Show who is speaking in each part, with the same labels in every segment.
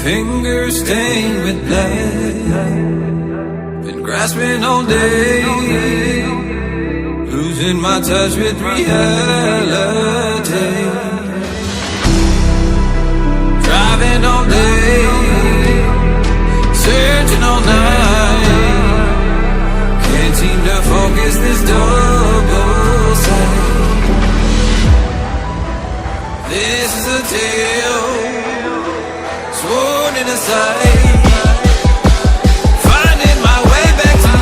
Speaker 1: Fingers stained with blood, been grasping all day, losing my touch with reality. Driving all day, searching all night, can't seem to focus this double sight. This is a tale sworn in a sight, finding my way back to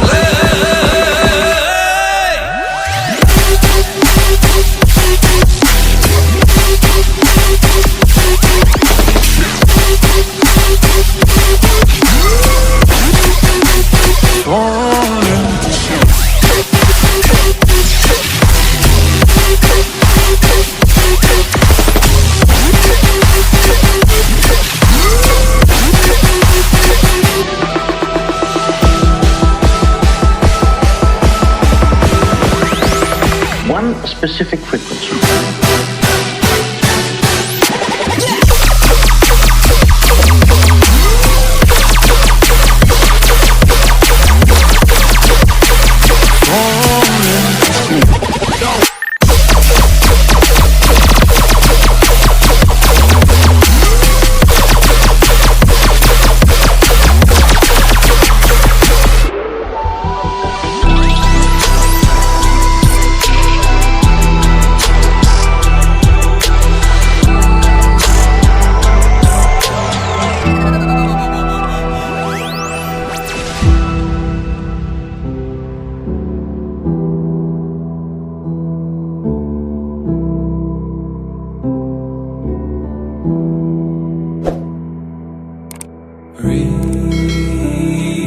Speaker 2: one specific frequency.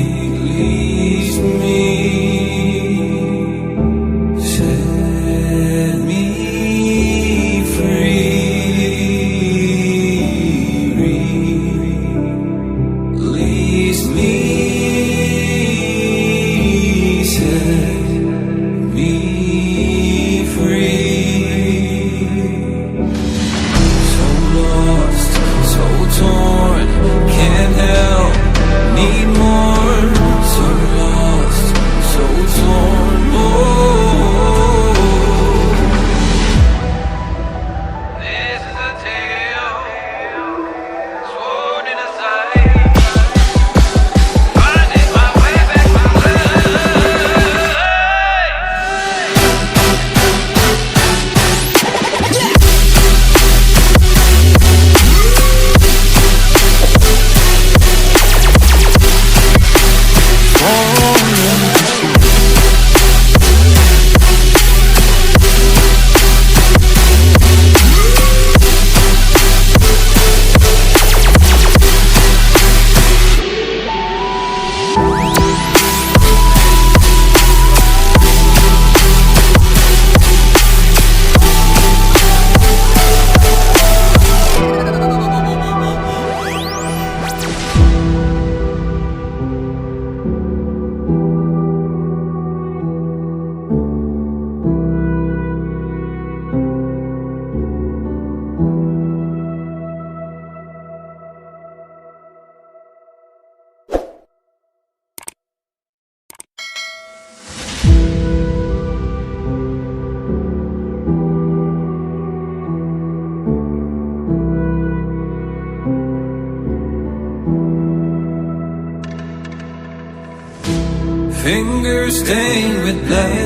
Speaker 2: Release me, set me free. Release me, set me free. So lost, so torn, can't help, need more. So lost, so torn, This is a tale sworn in a sight, finding my way back to Fingers stained with blood,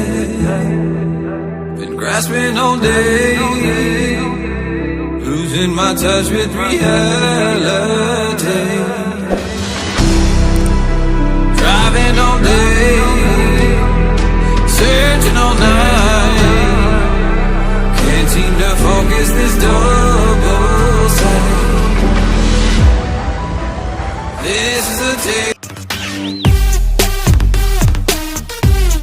Speaker 2: been grasping all day, losing my touch with reality.